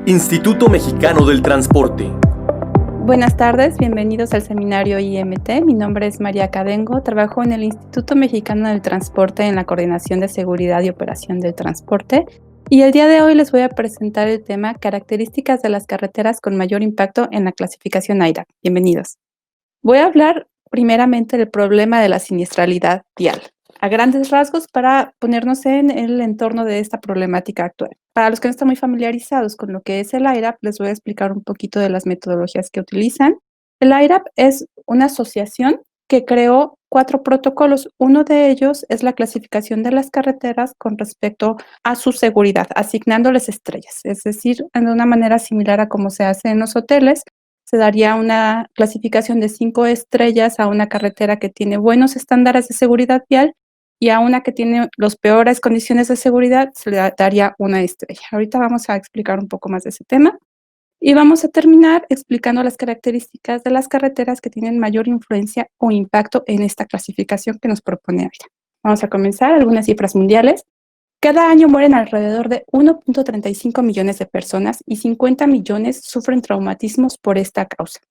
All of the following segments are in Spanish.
Instituto Mexicano del Transporte. Buenas tardes, bienvenidos al seminario IMT. Mi nombre es María Cadengo, trabajo en el Instituto Mexicano del Transporte en la Coordinación de Seguridad y Operación del Transporte. Y el día de hoy les voy a presentar el tema Características de las carreteras con mayor impacto en la clasificación AIRAP. Bienvenidos. Voy a hablar primeramente del problema de la siniestralidad vial, a grandes rasgos para ponernos en el entorno de esta problemática actual. Para los que no están muy familiarizados con lo que es el AIRAP, les voy a explicar un poquito de las metodologías que utilizan. El AIRAP es una asociación que creó 4 protocolos. Uno de ellos es la clasificación de las carreteras con respecto a su seguridad, asignándoles estrellas, es decir, de una manera similar a como se hace en los hoteles. Se daría una clasificación de 5 estrellas a una carretera que tiene buenos estándares de seguridad vial y a una que tiene las peores condiciones de seguridad se le daría 1 estrella. Ahorita vamos a explicar un poco más de ese tema y vamos a terminar explicando las características de las carreteras que tienen mayor influencia o impacto en esta clasificación que nos propone AIRAP. Vamos a comenzar algunas cifras mundiales. Cada año mueren alrededor de 1.35 millones de personas y 50 millones sufren traumatismos por esta causa.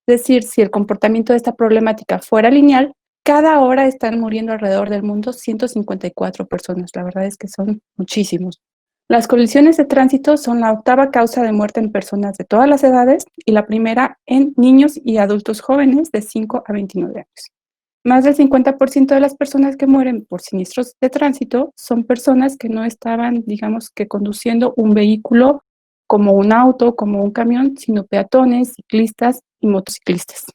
Es decir, si el comportamiento de esta problemática fuera lineal, cada hora están muriendo alrededor del mundo 154 personas. La verdad es que son muchísimos. Las colisiones de tránsito son la 8ª causa de muerte en personas de todas las edades y la primera en niños y adultos jóvenes de 5 a 29 años. Más del 50% de las personas que mueren por siniestros de tránsito son personas que no estaban, digamos, que conduciendo un vehículo como un auto, como un camión, sino peatones, ciclistas y motociclistas.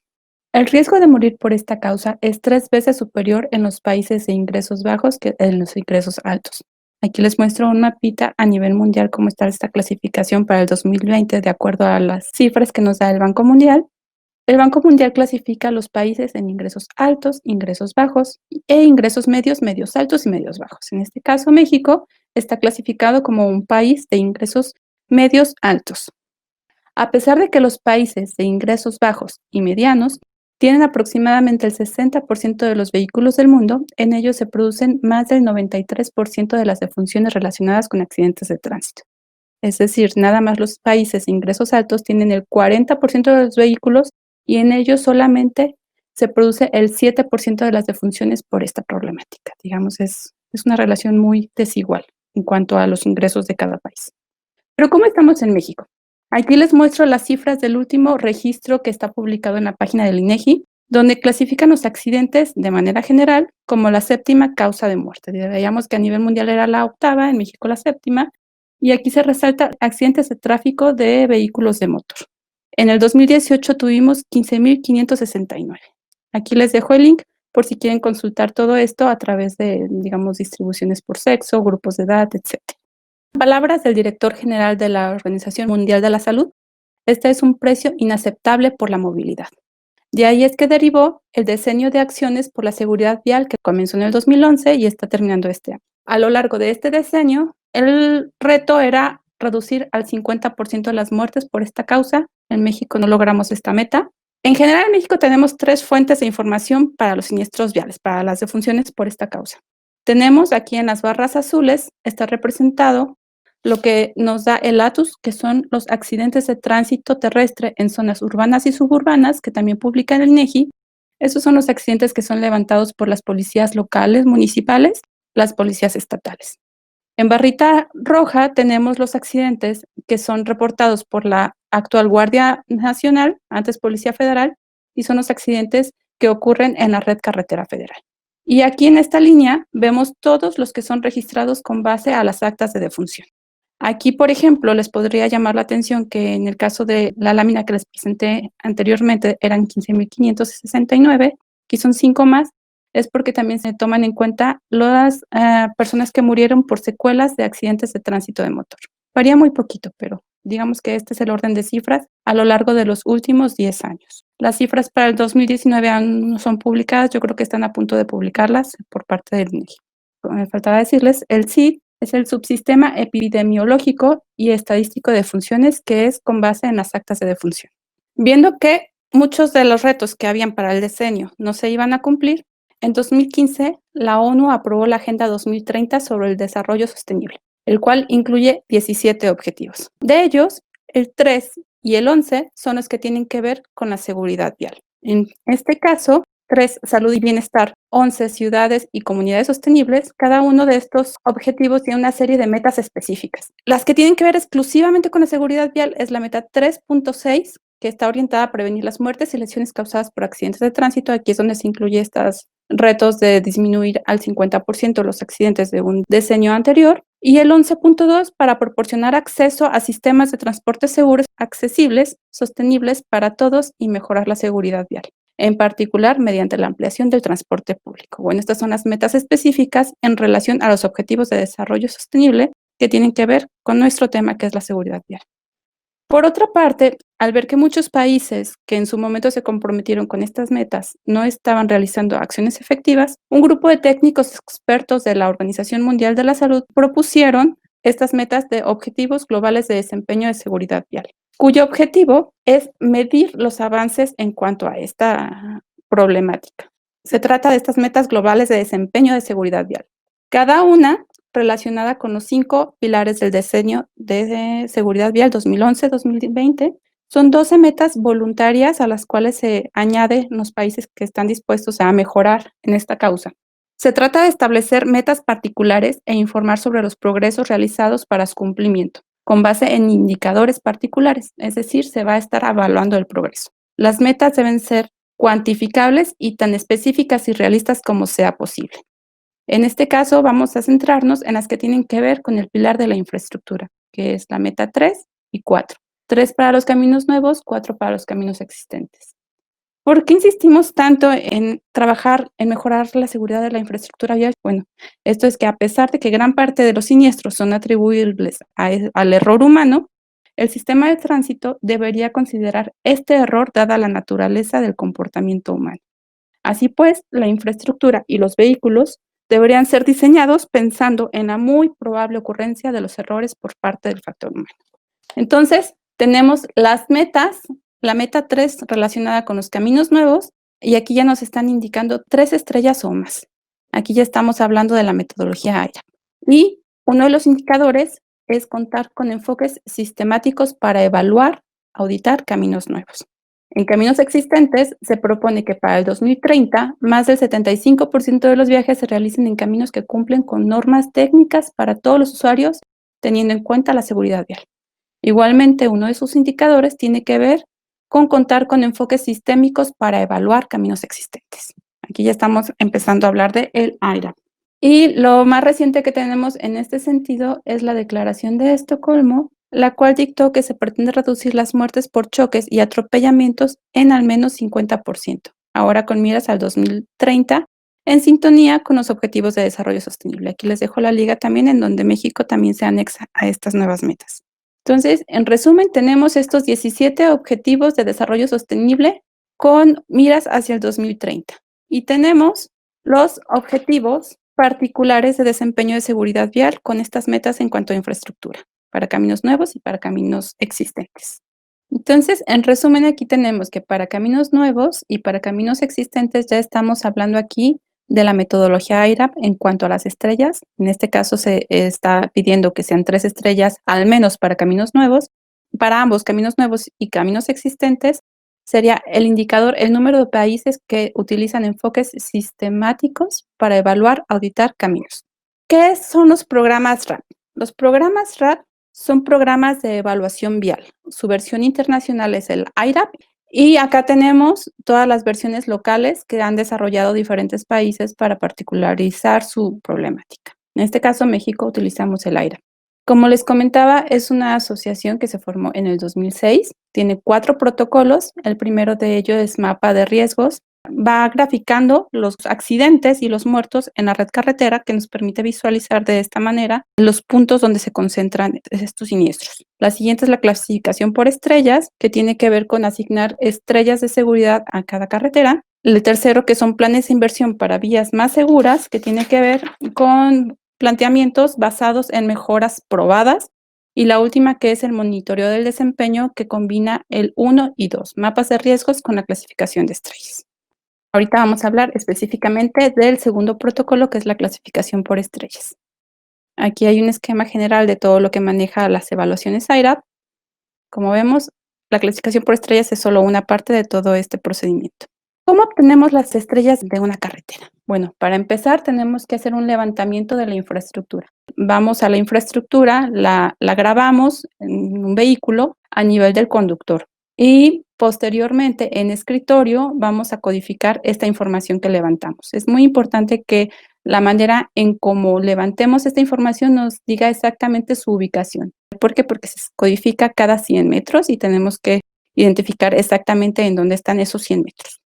El riesgo de morir por esta causa es 3 veces superior en los países de ingresos bajos que en los ingresos altos. Aquí les muestro un mapita a nivel mundial cómo está esta clasificación para el 2020 de acuerdo a las cifras que nos da el Banco Mundial. El Banco Mundial clasifica a los países en ingresos altos, ingresos bajos e ingresos medios, medios altos y medios bajos. En este caso, México está clasificado como un país de ingresos medios altos. A pesar de que los países de ingresos bajos y medianos tienen aproximadamente el 60% de los vehículos del mundo, en ellos se producen más del 93% de las defunciones relacionadas con accidentes de tránsito. Es decir, nada más los países de ingresos altos tienen el 40% de los vehículos y en ellos solamente se produce el 7% de las defunciones por esta problemática. Digamos, es una relación muy desigual en cuanto a los ingresos de cada país. Pero ¿cómo estamos en México? Aquí les muestro las cifras del último registro que está publicado en la página del INEGI, donde clasifican los accidentes de manera general como la 7ª causa de muerte. Veíamos que a nivel mundial era la 8ª, en México la 7ª, y aquí se resalta accidentes de tráfico de vehículos de motor. En el 2018 tuvimos 15,569. Aquí les dejo el link por si quieren consultar todo esto a través de, digamos, distribuciones por sexo, grupos de edad, etc. Palabras del director general de la Organización Mundial de la Salud, este es un precio inaceptable por la movilidad. De ahí es que derivó el diseño de acciones por la seguridad vial que comenzó en el 2011 y está terminando este año. A lo largo de este diseño, el reto era reducir al 50% las muertes por esta causa. En México no logramos esta meta. En general, en México tenemos 3 fuentes de información para los siniestros viales, para las defunciones por esta causa. Tenemos aquí en las barras azules, está representado lo que nos da el ATUS, que son los accidentes de tránsito terrestre en zonas urbanas y suburbanas, que también publica el INEGI. Esos son los accidentes que son levantados por las policías locales, municipales, las policías estatales. En barrita roja tenemos los accidentes que son reportados por la actual Guardia Nacional, antes Policía Federal, y son los accidentes que ocurren en la red carretera federal. Y aquí en esta línea vemos todos los que son registrados con base a las actas de defunción. Aquí, por ejemplo, les podría llamar la atención que en el caso de la lámina que les presenté anteriormente eran 15,569, aquí son 5 más, es porque también se toman en cuenta las personas que murieron por secuelas de accidentes de tránsito de motor. Varía muy poquito, pero digamos que este es el orden de cifras a lo largo de los últimos 10 años. Las cifras para el 2019 aún no son publicadas, yo creo que están a punto de publicarlas por parte del INEGI. Me faltaba decirles, el CID es el subsistema epidemiológico y estadístico de defunciones que es con base en las actas de defunción. Viendo que muchos de los retos que habían para el decenio no se iban a cumplir, en 2015 la ONU aprobó la Agenda 2030 sobre el Desarrollo Sostenible, el cual incluye 17 objetivos. De ellos, el 3 y el 11 son los que tienen que ver con la seguridad vial. En este caso, 3, salud y bienestar, 11, ciudades y comunidades sostenibles. Cada uno de estos objetivos tiene una serie de metas específicas. Las que tienen que ver exclusivamente con la seguridad vial es la meta 3.6, que está orientada a prevenir las muertes y lesiones causadas por accidentes de tránsito. Aquí es donde se incluye estos retos de disminuir al 50% los accidentes de un decenio anterior. Y el 11.2 para proporcionar acceso a sistemas de transporte seguros, accesibles, sostenibles para todos y mejorar la seguridad vial, en particular mediante la ampliación del transporte público. Bueno, estas son las metas específicas en relación a los objetivos de desarrollo sostenible que tienen que ver con nuestro tema, que es la seguridad vial. Por otra parte, al ver que muchos países que en su momento se comprometieron con estas metas no estaban realizando acciones efectivas, un grupo de técnicos expertos de la Organización Mundial de la Salud propusieron estas metas de objetivos globales de desempeño de seguridad vial, cuyo objetivo es medir los avances en cuanto a esta problemática. Se trata de estas metas globales de desempeño de seguridad vial. Cada una relacionada con los 5 pilares del diseño de seguridad vial 2011-2020. Son 12 metas voluntarias a las cuales se añaden los países que están dispuestos a mejorar en esta causa. Se trata de establecer metas particulares e informar sobre los progresos realizados para su cumplimiento, con base en indicadores particulares, es decir, se va a estar evaluando el progreso. Las metas deben ser cuantificables y tan específicas y realistas como sea posible. En este caso, vamos a centrarnos en las que tienen que ver con el pilar de la infraestructura, que es la meta 3 y 4. 3 para los caminos nuevos, 4 para los caminos existentes. ¿Por qué insistimos tanto en trabajar en mejorar la seguridad de la infraestructura vial? Bueno, esto es que a pesar de que gran parte de los siniestros son atribuibles al error humano, el sistema de tránsito debería considerar este error dada la naturaleza del comportamiento humano. Así pues, la infraestructura y los vehículos deberían ser diseñados pensando en la muy probable ocurrencia de los errores por parte del factor humano. Entonces, tenemos las metas, la meta 3 relacionada con los caminos nuevos, y aquí ya nos están indicando 3 estrellas o más. Aquí ya estamos hablando de la metodología AIRA. Y uno de los indicadores es contar con enfoques sistemáticos para evaluar, auditar caminos nuevos. En caminos existentes, se propone que para el 2030, más del 75% de los viajes se realicen en caminos que cumplen con normas técnicas para todos los usuarios, teniendo en cuenta la seguridad vial. Igualmente, uno de sus indicadores tiene que ver con contar con enfoques sistémicos para evaluar caminos existentes. Aquí ya estamos empezando a hablar de el AIRA. Y lo más reciente que tenemos en este sentido es la Declaración de Estocolmo, la cual dictó que se pretende reducir las muertes por choques y atropellamientos en al menos 50%, ahora con miras al 2030, en sintonía con los Objetivos de Desarrollo Sostenible. Aquí les dejo la liga también en donde México también se anexa a estas nuevas metas. Entonces, en resumen, tenemos estos 17 Objetivos de Desarrollo Sostenible con miras hacia el 2030. Y tenemos los objetivos particulares de desempeño de seguridad vial con estas metas en cuanto a infraestructura, para caminos nuevos y para caminos existentes. Entonces, en resumen, aquí tenemos que para caminos nuevos y para caminos existentes ya estamos hablando aquí de la metodología IRAP en cuanto a las estrellas. En este caso se está pidiendo que sean 3 estrellas al menos para caminos nuevos. Para ambos caminos nuevos y caminos existentes sería el indicador, el número de países que utilizan enfoques sistemáticos para evaluar, auditar caminos. ¿Qué son los programas RAP? Los programas RAP son programas de evaluación vial. Su versión internacional es el IRAP. Y acá tenemos todas las versiones locales que han desarrollado diferentes países para particularizar su problemática. En este caso, México utilizamos el IRAP. Como les comentaba, es una asociación que se formó en el 2006. Tiene 4 protocolos. El primero de ellos es mapa de riesgos. Va graficando los accidentes y los muertos en la red carretera, que nos permite visualizar de esta manera los puntos donde se concentran estos siniestros. La siguiente es la clasificación por estrellas, que tiene que ver con asignar estrellas de seguridad a cada carretera. El tercero, que son planes de inversión para vías más seguras, que tiene que ver con planteamientos basados en mejoras probadas. Y la última, que es el monitoreo del desempeño, que combina el 1 y 2, mapas de riesgos con la clasificación de estrellas. Ahorita vamos a hablar específicamente del segundo protocolo, que es la clasificación por estrellas. Aquí hay un esquema general de todo lo que maneja las evaluaciones IRAP. Como vemos, la clasificación por estrellas es solo una parte de todo este procedimiento. ¿Cómo obtenemos las estrellas de una carretera? Bueno, para empezar tenemos que hacer un levantamiento de la infraestructura. Vamos a la infraestructura, la grabamos en un vehículo a nivel del conductor y posteriormente en escritorio vamos a codificar esta información que levantamos. Es muy importante que la manera en cómo levantemos esta información nos diga exactamente su ubicación. ¿Por qué? Porque se codifica cada 100 metros y tenemos que identificar exactamente en dónde están esos 100 metros.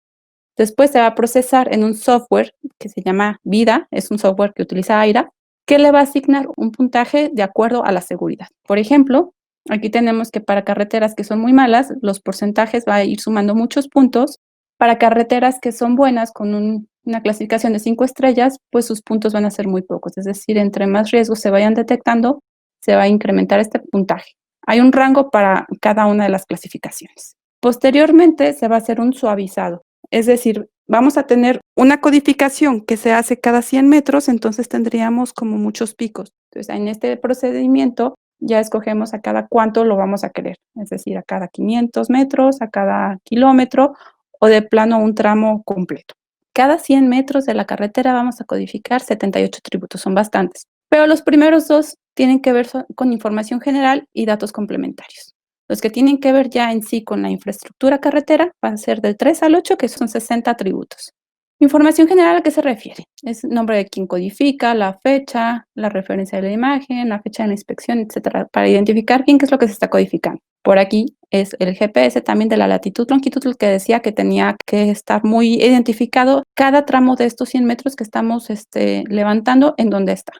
Después se va a procesar en un software que se llama VIDA, es un software que utiliza AIRA, que le va a asignar un puntaje de acuerdo a la seguridad. Por ejemplo, aquí tenemos que para carreteras que son muy malas, los porcentajes va a ir sumando muchos puntos. Para carreteras que son buenas con una clasificación de 5 estrellas, pues sus puntos van a ser muy pocos. Es decir, entre más riesgos se vayan detectando, se va a incrementar este puntaje. Hay un rango para cada una de las clasificaciones. Posteriormente se va a hacer un suavizado. Es decir, vamos a tener una codificación que se hace cada 100 metros, entonces tendríamos como muchos picos. Entonces, en este procedimiento ya escogemos a cada cuánto lo vamos a querer, es decir, a cada 500 metros, a cada kilómetro o de plano un tramo completo. Cada 100 metros de la carretera vamos a codificar 78 tributos, son bastantes, pero los primeros dos tienen que ver con información general y datos complementarios. Los que tienen que ver ya en sí con la infraestructura carretera van a ser del 3 al 8, que son 60 atributos. Información general, ¿a qué se refiere? Es nombre de quien codifica, la fecha, la referencia de la imagen, la fecha de la inspección, etcétera, para identificar bien qué es lo que se está codificando. Por aquí es el GPS también de la latitud, longitud, el que decía que tenía que estar muy identificado cada tramo de estos 100 metros que estamos levantando en dónde está.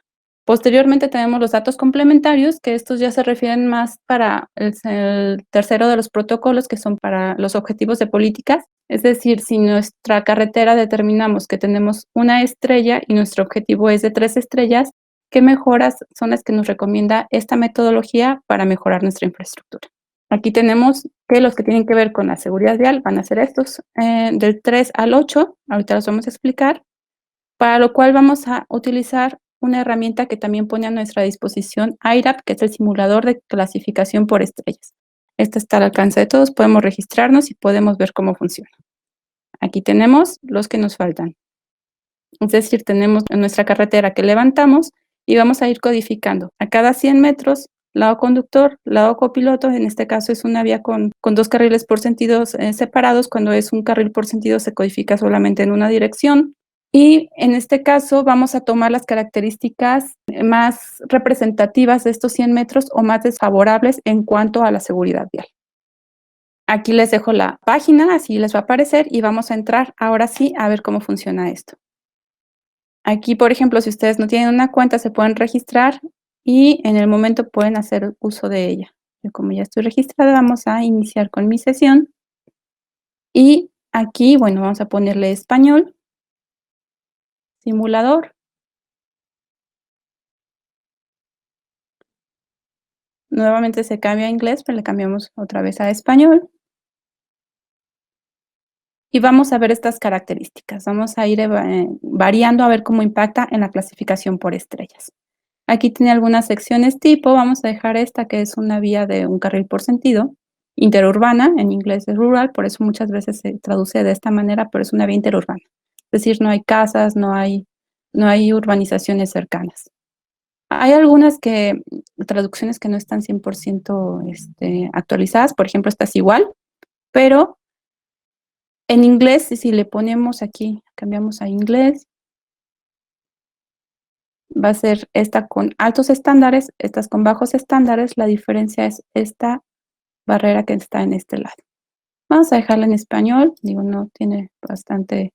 Posteriormente tenemos los datos complementarios, que estos ya se refieren más para el tercero de los protocolos, que son para los objetivos de políticas. Es decir, si nuestra carretera determinamos que tenemos una estrella y nuestro objetivo es de 3 estrellas, ¿qué mejoras son las que nos recomienda esta metodología para mejorar nuestra infraestructura? Aquí tenemos que los que tienen que ver con la seguridad vial van a ser estos, del 3 al 8, ahorita los vamos a explicar, para lo cual vamos a utilizar una herramienta que también pone a nuestra disposición IRAP, que es el simulador de clasificación por estrellas. Esta está al alcance de todos, podemos registrarnos y podemos ver cómo funciona. Aquí tenemos los que nos faltan. Es decir, tenemos en nuestra carretera que levantamos y vamos a ir codificando. A cada 100 metros, lado conductor, lado copiloto, en este caso es una vía con 2 carriles por sentido separados. Cuando es un carril por sentido se codifica solamente en una dirección. Y en este caso vamos a tomar las características más representativas de estos 100 metros o más desfavorables en cuanto a la seguridad vial. Aquí les dejo la página, así les va a aparecer y vamos a entrar ahora sí a ver cómo funciona esto. Aquí, por ejemplo, si ustedes no tienen una cuenta, se pueden registrar y en el momento pueden hacer uso de ella. Yo como ya estoy registrada, vamos a iniciar con mi sesión. Y aquí, bueno, vamos a ponerle español, simulador. Nuevamente se cambia a inglés, pero le cambiamos otra vez a español. Y vamos a ver estas características. Vamos a ir variando a ver cómo impacta en la clasificación por estrellas. Aquí tiene algunas secciones tipo, vamos a dejar esta que es una vía de un carril por sentido, interurbana, en inglés es rural, por eso muchas veces se traduce de esta manera, pero es una vía interurbana. Es decir, no hay casas, no hay urbanizaciones cercanas. Hay algunas traducciones que no están 100% actualizadas, por ejemplo, esta es igual, pero en inglés, si le ponemos aquí, cambiamos a inglés, va a ser esta con altos estándares, estas con bajos estándares, la diferencia es esta barrera que está en este lado. Vamos a dejarla en español, digo, no tiene bastante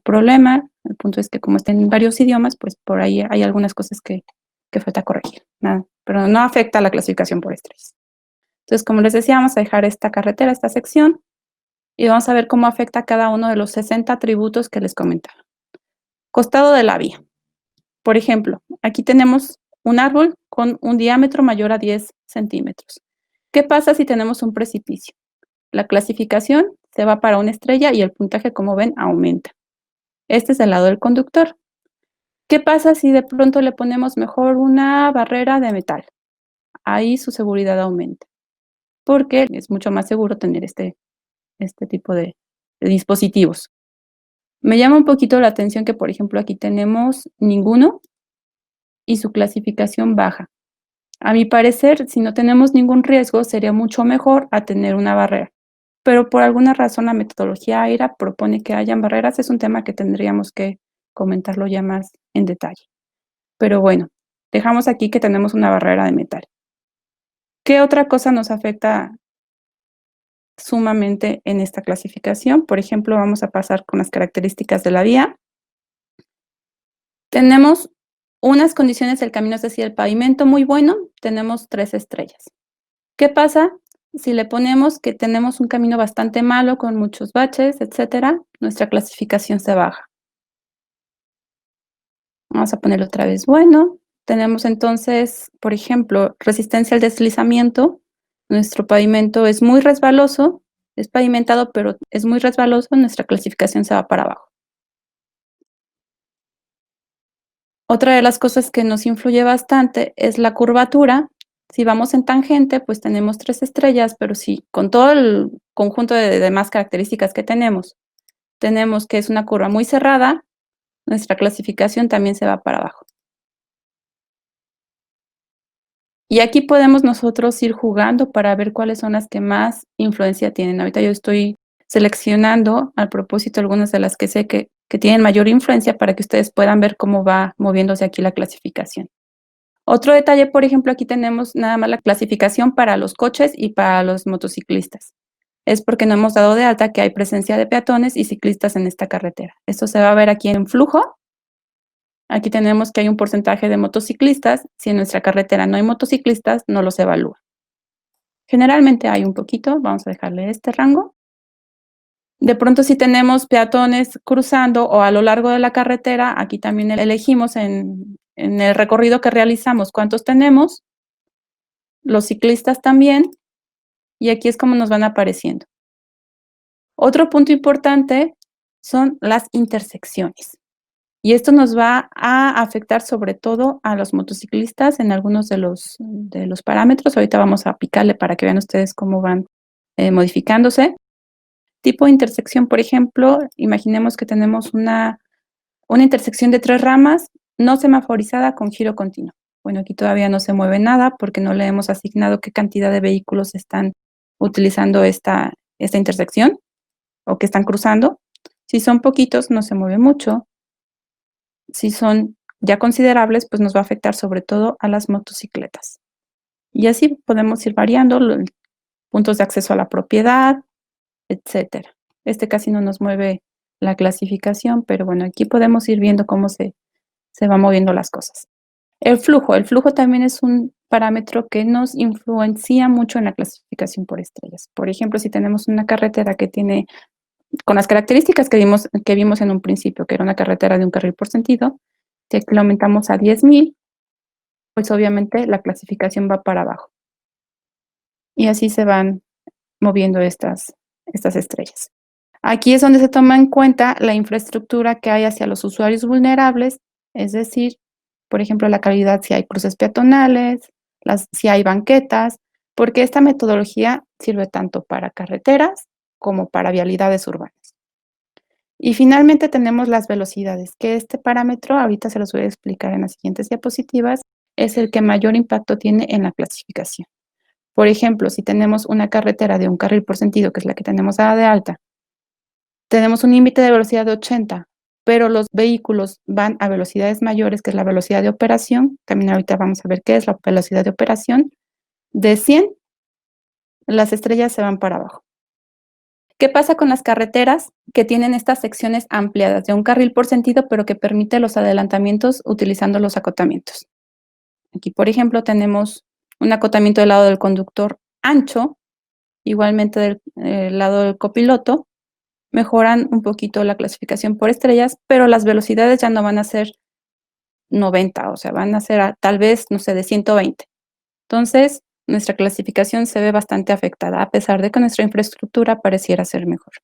problema, el punto es que como está en varios idiomas, pues por ahí hay algunas cosas que falta corregir, nada, pero no afecta a la clasificación por estrés. Entonces, como les decía, vamos a dejar esta carretera, esta sección, y vamos a ver cómo afecta cada uno de los 60 atributos que les comentaba. Costado de la vía. Por ejemplo, aquí tenemos un árbol con un diámetro mayor a 10 centímetros. ¿Qué pasa si tenemos un precipicio? La clasificación se va para una estrella y el puntaje, como ven, aumenta. Este es el lado del conductor. ¿Qué pasa si de pronto le ponemos mejor una barrera de metal? Ahí su seguridad aumenta. porque es mucho más seguro tener este tipo de dispositivos. Me llama un poquito la atención que, por ejemplo, aquí tenemos ninguno y su clasificación baja. A mi parecer, si no tenemos ningún riesgo, sería mucho mejor a tener una barrera. Pero por alguna razón la metodología AIRA propone que hayan barreras. Es un tema que tendríamos que comentarlo ya más en detalle. Pero bueno, dejamos aquí que tenemos una barrera de metal. ¿Qué otra cosa nos afecta sumamente en esta clasificación? Por ejemplo, vamos a pasar con las características de la vía. Tenemos unas condiciones del camino, es decir, el pavimento muy bueno, tenemos 3 estrellas. ¿Qué pasa si le ponemos que tenemos un camino bastante malo con muchos baches, etcétera? Nuestra clasificación se baja. Vamos a ponerlo otra vez bueno. Tenemos entonces, por ejemplo, resistencia al deslizamiento. Nuestro pavimento es muy resbaloso, es pavimentado, pero es muy resbaloso, nuestra clasificación se va para abajo. Otra de las cosas que nos influye bastante es la curvatura. Si vamos en tangente, pues tenemos 3 estrellas, pero si con todo el conjunto de demás características que tenemos que es una curva muy cerrada, nuestra clasificación también se va para abajo. Y aquí podemos nosotros ir jugando para ver cuáles son las que más influencia tienen. Ahorita yo estoy seleccionando a propósito algunas de las que sé que tienen mayor influencia para que ustedes puedan ver cómo va moviéndose aquí la clasificación. Otro detalle, por ejemplo, aquí tenemos nada más la clasificación para los coches y para los motociclistas. Es porque no hemos dado de alta que hay presencia de peatones y ciclistas en esta carretera. Esto se va a ver aquí en flujo. Aquí tenemos que hay un porcentaje de motociclistas. Si en nuestra carretera no hay motociclistas, no los evalúa. Generalmente hay un poquito, vamos a dejarle este rango. De pronto, si tenemos peatones cruzando o a lo largo de la carretera, aquí también elegimos en el recorrido que realizamos cuántos tenemos, los ciclistas también, y aquí es como nos van apareciendo. Otro punto importante son las intersecciones. Y esto nos va a afectar sobre todo a los motociclistas en algunos de los parámetros. Ahorita vamos a picarle para que vean ustedes cómo van modificándose. Tipo de intersección, por ejemplo, imaginemos que tenemos una intersección de 3 ramas no semaforizada con giro continuo. Bueno, aquí todavía no se mueve nada porque no le hemos asignado qué cantidad de vehículos están utilizando esta intersección o que están cruzando. Si son poquitos, no se mueve mucho. Si son ya considerables, pues nos va a afectar sobre todo a las motocicletas. Y así podemos ir variando puntos de acceso a la propiedad, etcétera. Este casi no nos mueve la clasificación, pero bueno, aquí podemos ir viendo cómo se van moviendo las cosas. El flujo también es un parámetro que nos influencia mucho en la clasificación por estrellas. Por ejemplo, si tenemos una carretera que tiene, con las características que vimos en un principio, que era una carretera de un carril por sentido, si aquí lo aumentamos a 10,000, pues obviamente la clasificación va para abajo. Y así se van moviendo estas estrellas. Aquí es donde se toma en cuenta la infraestructura que hay hacia los usuarios vulnerables, es decir, por ejemplo, la calidad si hay cruces peatonales, si hay banquetas, porque esta metodología sirve tanto para carreteras como para vialidades urbanas. Y finalmente tenemos las velocidades, que este parámetro, ahorita se los voy a explicar en las siguientes diapositivas, es el que mayor impacto tiene en la clasificación. Por ejemplo, si tenemos una carretera de un carril por sentido, que es la que tenemos dada de alta, tenemos un límite de velocidad de 80, pero los vehículos van a velocidades mayores, que es la velocidad de operación. También ahorita vamos a ver qué es la velocidad de operación. De 100, las estrellas se van para abajo. ¿Qué pasa con las carreteras que tienen estas secciones ampliadas de un carril por sentido, pero que permite los adelantamientos utilizando los acotamientos? Aquí, por ejemplo, tenemos un acotamiento del lado del conductor ancho, igualmente del lado del copiloto. Mejoran un poquito la clasificación por estrellas, pero las velocidades ya no van a ser 90, o sea, van a ser tal vez, no sé, de 120. Entonces, nuestra clasificación se ve bastante afectada, a pesar de que nuestra infraestructura pareciera ser mejor.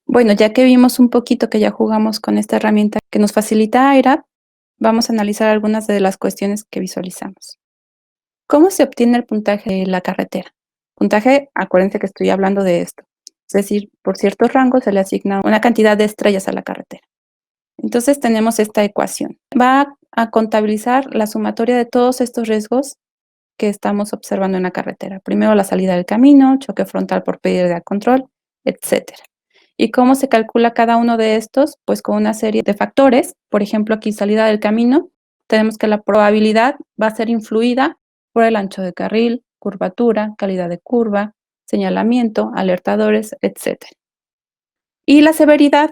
Bueno, ya que vimos un poquito que ya jugamos con esta herramienta que nos facilita AIRAP, vamos a analizar algunas de las cuestiones que visualizamos. ¿Cómo se obtiene el puntaje de la carretera? Puntaje, acuérdense que estoy hablando de esto. Es decir, por ciertos rangos se le asigna una cantidad de estrellas a la carretera. Entonces tenemos esta ecuación. Va a contabilizar la sumatoria de todos estos riesgos que estamos observando en la carretera. Primero la salida del camino, choque frontal por pérdida de control, etcétera. ¿Y cómo se calcula cada uno de estos? Pues con una serie de factores. Por ejemplo, aquí salida del camino, tenemos que la probabilidad va a ser influida por el ancho de carril, curvatura, calidad de curva, señalamiento, alertadores, etcétera. Y la severidad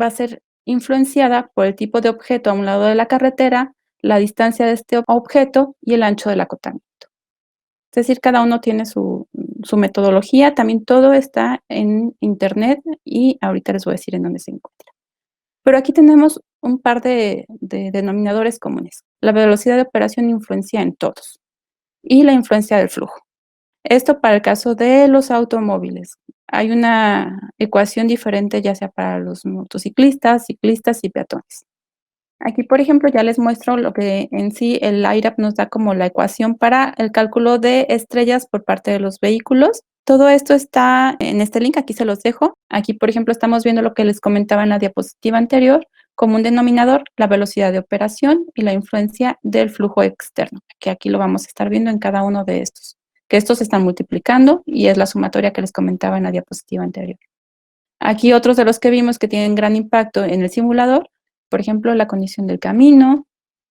va a ser influenciada por el tipo de objeto a un lado de la carretera, la distancia de este objeto y el ancho del acotamiento. Es decir, cada uno tiene su metodología, también todo está en internet y ahorita les voy a decir en dónde se encuentra. Pero aquí tenemos un par de denominadores comunes. La velocidad de operación influencia en todos y la influencia del flujo. Esto para el caso de los automóviles. Hay una ecuación diferente ya sea para los motociclistas, ciclistas y peatones. Aquí, por ejemplo, ya les muestro lo que en sí el IRAP nos da como la ecuación para el cálculo de estrellas por parte de los vehículos. Todo esto está en este link, aquí se los dejo. Aquí, por ejemplo, estamos viendo lo que les comentaba en la diapositiva anterior, como un denominador, la velocidad de operación y la influencia del flujo externo, que aquí lo vamos a estar viendo en cada uno de estos, que estos se están multiplicando y es la sumatoria que les comentaba en la diapositiva anterior. Aquí otros de los que vimos que tienen gran impacto en el simulador, por ejemplo, la condición del camino,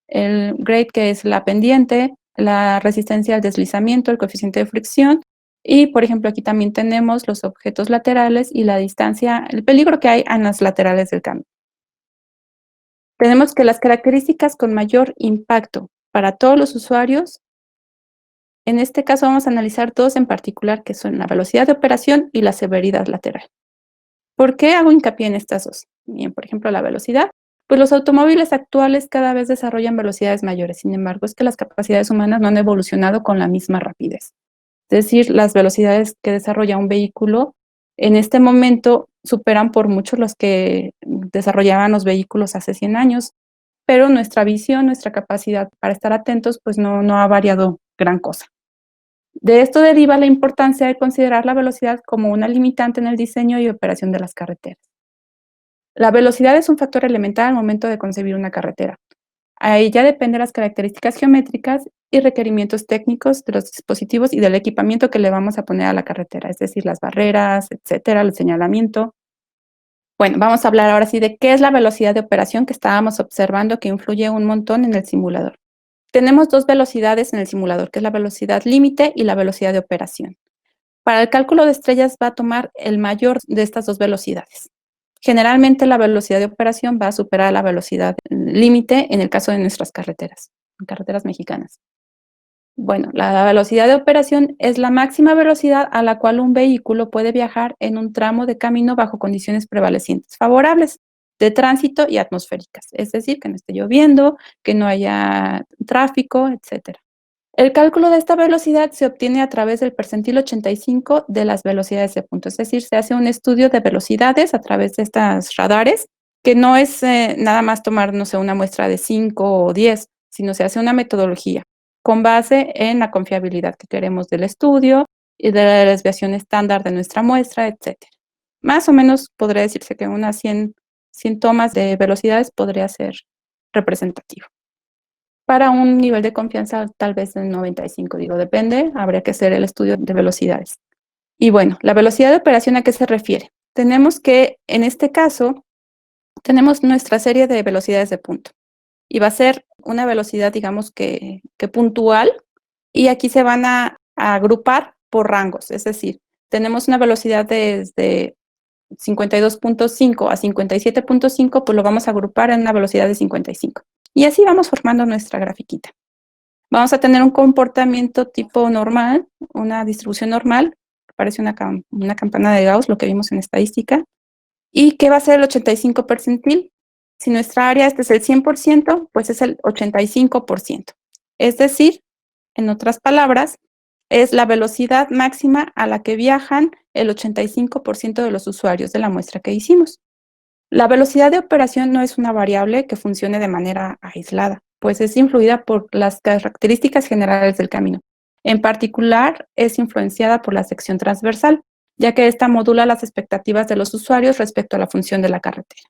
el grade, que es la pendiente, la resistencia al deslizamiento, el coeficiente de fricción, y por ejemplo aquí también tenemos los objetos laterales y la distancia, el peligro que hay en las laterales del camino. Tenemos que las características con mayor impacto para todos los usuarios, en este caso vamos a analizar dos en particular, que son la velocidad de operación y la severidad lateral. ¿Por qué hago hincapié en estas dos? Bien, por ejemplo, la velocidad. Pues los automóviles actuales cada vez desarrollan velocidades mayores, sin embargo, es que las capacidades humanas no han evolucionado con la misma rapidez. Es decir, las velocidades que desarrolla un vehículo en este momento superan por mucho los que desarrollaban los vehículos hace 100 años, pero nuestra visión, nuestra capacidad para estar atentos, pues no ha variado gran cosa. De esto deriva la importancia de considerar la velocidad como una limitante en el diseño y operación de las carreteras. La velocidad es un factor elemental al momento de concebir una carretera. A ella dependen las características geométricas y requerimientos técnicos de los dispositivos y del equipamiento que le vamos a poner a la carretera, es decir, las barreras, etcétera, el señalamiento. Bueno, vamos a hablar ahora sí de qué es la velocidad de operación que estábamos observando que influye un montón en el simulador. Tenemos dos velocidades en el simulador, que es la velocidad límite y la velocidad de operación. Para el cálculo de estrellas va a tomar el mayor de estas dos velocidades. Generalmente la velocidad de operación va a superar la velocidad límite en el caso de nuestras carreteras, en carreteras mexicanas. Bueno, la velocidad de operación es la máxima velocidad a la cual un vehículo puede viajar en un tramo de camino bajo condiciones prevalecientes favorables de tránsito y atmosféricas, es decir, que no esté lloviendo, que no haya tráfico, etcétera. El cálculo de esta velocidad se obtiene a través del percentil 85 de las velocidades de punto, es decir, se hace un estudio de velocidades a través de estas radares, que no es nada más tomar, no sé, una muestra de 5 o 10, sino se hace una metodología con base en la confiabilidad que queremos del estudio y de la desviación estándar de nuestra muestra, etcétera. Más o menos podría decirse que unas 100 tomas de velocidades podría ser representativo. Para un nivel de confianza tal vez de 95, digo, depende, habría que hacer el estudio de velocidades. Y bueno, la velocidad de operación, ¿a qué se refiere? Tenemos que, en este caso, tenemos nuestra serie de velocidades de punto y va a ser una velocidad, digamos que puntual, y aquí se van a agrupar por rangos, es decir, tenemos una velocidad desde 52.5 a 57.5, pues lo vamos a agrupar en una velocidad de 55. Y así vamos formando nuestra grafiquita. Vamos a tener un comportamiento tipo normal, una distribución normal, parece una campana de Gauss, lo que vimos en estadística. ¿Y qué va a ser el 85 percentil? Si nuestra área este es el 100%, pues es el 85%. Es decir, en otras palabras, es la velocidad máxima a la que viajan el 85% de los usuarios de la muestra que hicimos. La velocidad de operación no es una variable que funcione de manera aislada, pues es influida por las características generales del camino. En particular, es influenciada por la sección transversal, ya que esta modula las expectativas de los usuarios respecto a la función de la carretera.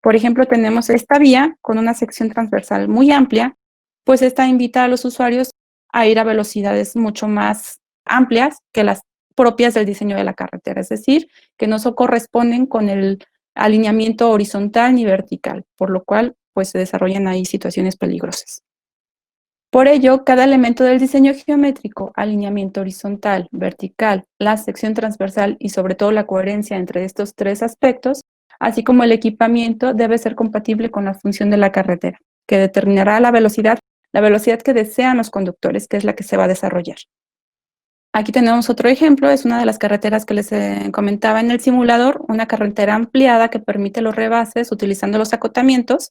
Por ejemplo, tenemos esta vía con una sección transversal muy amplia, pues esta invita a los usuarios a ir a velocidades mucho más amplias que las propias del diseño de la carretera, es decir, que no se corresponden con el alineamiento horizontal ni vertical, por lo cual pues se desarrollan ahí situaciones peligrosas. Por ello, cada elemento del diseño geométrico, alineamiento horizontal, vertical, la sección transversal y sobre todo la coherencia entre estos tres aspectos, así como el equipamiento, debe ser compatible con la función de la carretera, que determinará la velocidad que desean los conductores, que es la que se va a desarrollar. Aquí tenemos otro ejemplo, es una de las carreteras que les comentaba en el simulador, una carretera ampliada que permite los rebases utilizando los acotamientos.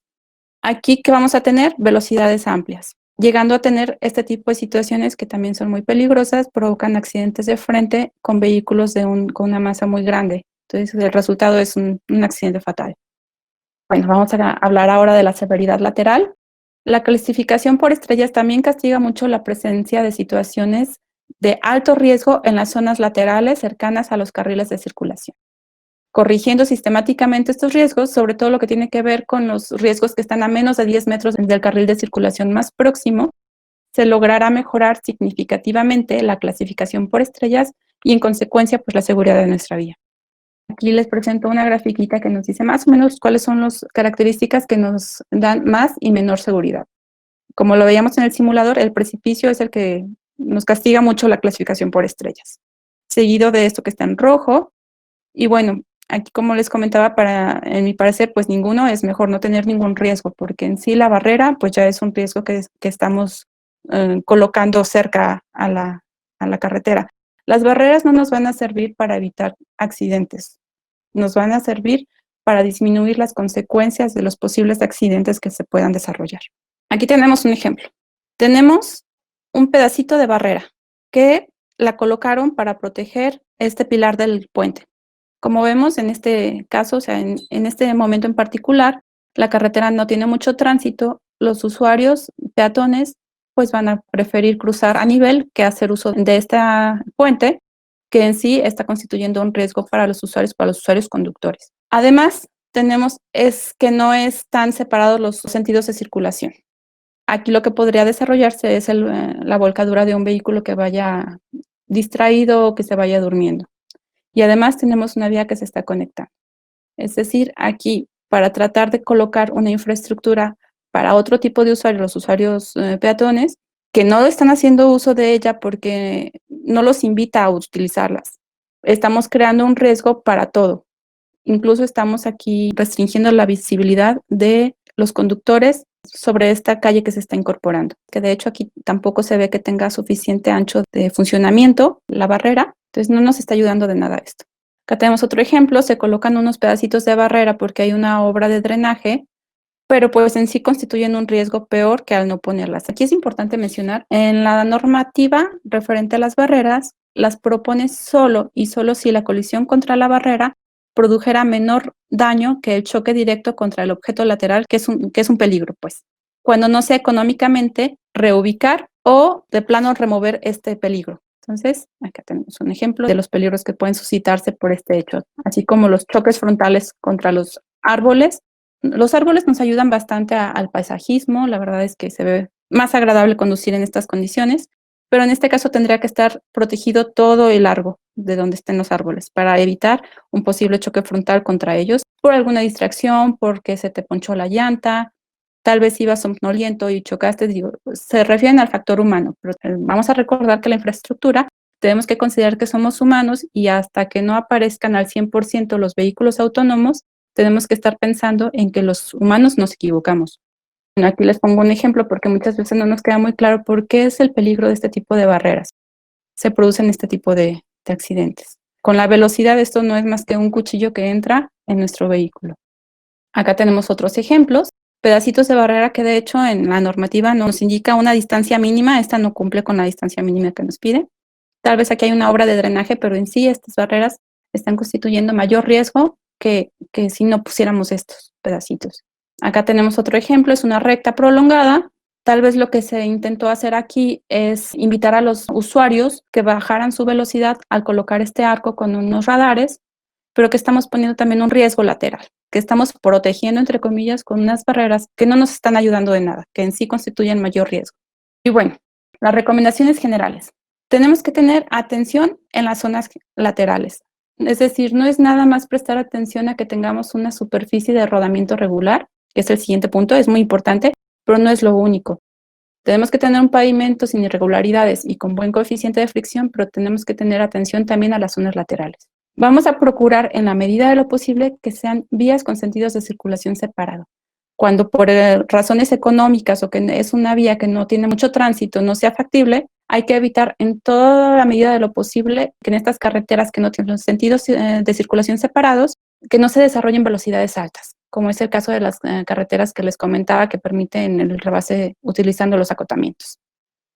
Aquí, ¿qué vamos a tener? Velocidades amplias, llegando a tener este tipo de situaciones que también son muy peligrosas, provocan accidentes de frente con vehículos con una masa muy grande. Entonces, el resultado es un accidente fatal. Bueno, vamos a hablar ahora de la severidad lateral. La clasificación por estrellas también castiga mucho la presencia de situaciones de alto riesgo en las zonas laterales cercanas a los carriles de circulación, corrigiendo sistemáticamente estos riesgos, sobre todo lo que tiene que ver con los riesgos que están a menos de 10 metros del carril de circulación más próximo, se logrará mejorar significativamente la clasificación por estrellas y en consecuencia pues la seguridad de nuestra vía. Aquí les presento una grafiquita que nos dice más o menos cuáles son las características que nos dan más y menor seguridad. Como lo veíamos en el simulador, el precipicio es el que nos castiga mucho la clasificación por estrellas, seguido de esto que está en rojo. Y bueno, aquí como les comentaba, en mi parecer, pues ninguno, es mejor no tener ningún riesgo, porque en sí la barrera pues ya es un riesgo que estamos colocando cerca a la carretera. Las barreras no nos van a servir para evitar accidentes, nos van a servir para disminuir las consecuencias de los posibles accidentes que se puedan desarrollar. Aquí tenemos un ejemplo. Tenemos un pedacito de barrera que la colocaron para proteger este pilar del puente. Como vemos en este caso, o sea, en este momento en particular, la carretera no tiene mucho tránsito, los usuarios peatones pues van a preferir cruzar a nivel que hacer uso de este puente, que en sí está constituyendo un riesgo para los usuarios conductores. Además, tenemos es que no están separados los sentidos de circulación. Aquí lo que podría desarrollarse es la volcadura de un vehículo que vaya distraído o que se vaya durmiendo. Y además tenemos una vía que se está conectando. Es decir, aquí para tratar de colocar una infraestructura para otro tipo de usuarios, los usuarios peatones, que no están haciendo uso de ella porque no los invita a utilizarlas. Estamos creando un riesgo para todo. Incluso estamos aquí restringiendo la visibilidad de los conductores sobre esta calle que se está incorporando, que de hecho aquí tampoco se ve que tenga suficiente ancho de funcionamiento la barrera, entonces no nos está ayudando de nada esto. Acá tenemos otro ejemplo, se colocan unos pedacitos de barrera porque hay una obra de drenaje, pero pues en sí constituyen un riesgo peor que al no ponerlas. Aquí es importante mencionar, en la normativa referente a las barreras, las propone solo y solo si la colisión contra la barrera produjera menor daño que el choque directo contra el objeto lateral, que es un peligro, pues. Cuando no sea económicamente reubicar o de plano remover este peligro. Entonces, acá tenemos un ejemplo de los peligros que pueden suscitarse por este hecho, así como los choques frontales contra los árboles. Los árboles nos ayudan bastante al paisajismo, la verdad es que se ve más agradable conducir en estas condiciones, pero en este caso tendría que estar protegido todo el largo de donde estén los árboles para evitar un posible choque frontal contra ellos por alguna distracción, porque se te ponchó la llanta, tal vez ibas somnoliento y chocaste, digo, se refieren al factor humano, pero vamos a recordar que la infraestructura tenemos que considerar que somos humanos y hasta que no aparezcan al 100% los vehículos autónomos, tenemos que estar pensando en que los humanos nos equivocamos. Aquí les pongo un ejemplo porque muchas veces no nos queda muy claro por qué es el peligro de este tipo de barreras. Se producen este tipo de accidentes. Con la velocidad, esto no es más que un cuchillo que entra en nuestro vehículo. Acá tenemos otros ejemplos, pedacitos de barrera que de hecho en la normativa nos indica una distancia mínima, esta no cumple con la distancia mínima que nos pide. Tal vez aquí hay una obra de drenaje, pero en sí estas barreras están constituyendo mayor riesgo que si no pusiéramos estos pedacitos. Acá tenemos otro ejemplo, es una recta prolongada, Tal vez lo que se intentó hacer aquí es invitar a los usuarios que bajaran su velocidad al colocar este arco con unos radares, pero que estamos poniendo también un riesgo lateral, que estamos protegiendo, entre comillas, con unas barreras que no nos están ayudando de nada, que en sí constituyen mayor riesgo. Y bueno, las recomendaciones generales. Tenemos que tener atención en las zonas laterales. Es decir, no es nada más prestar atención a que tengamos una superficie de rodamiento regular, que es el siguiente punto, es muy importante, pero no es lo único. Tenemos que tener un pavimento sin irregularidades y con buen coeficiente de fricción, pero tenemos que tener atención también a las zonas laterales. Vamos a procurar, en la medida de lo posible, que sean vías con sentidos de circulación separado. Cuando por razones económicas o que es una vía que no tiene mucho tránsito, no sea factible, hay que evitar en toda la medida de lo posible que en estas carreteras que no tienen los sentidos de circulación separados, que no se desarrollen velocidades altas, como es el caso de las carreteras que les comentaba que permiten el rebase utilizando los acotamientos.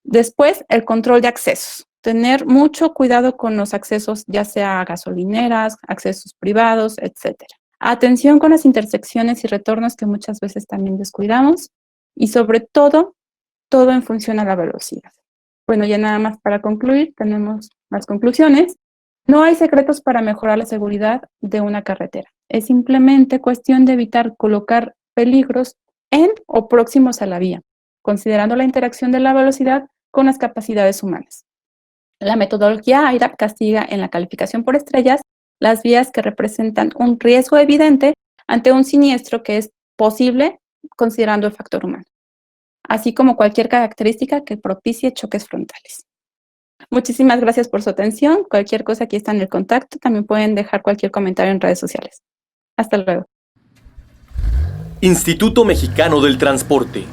Después, el control de accesos. Tener mucho cuidado con los accesos, ya sea a gasolineras, accesos privados, etcétera. Atención con las intersecciones y retornos que muchas veces también descuidamos y sobre todo, todo en función a la velocidad. Bueno, ya nada más para concluir, tenemos las conclusiones. No hay secretos para mejorar la seguridad de una carretera. Es simplemente cuestión de evitar colocar peligros en o próximos a la vía, considerando la interacción de la velocidad con las capacidades humanas. La metodología AIRAP castiga en la calificación por estrellas las vías que representan un riesgo evidente ante un siniestro que es posible considerando el factor humano, así como cualquier característica que propicie choques frontales. Muchísimas gracias por su atención. Cualquier cosa, aquí está en el contacto. También pueden dejar cualquier comentario en redes sociales. Hasta luego. Instituto Mexicano del Transporte.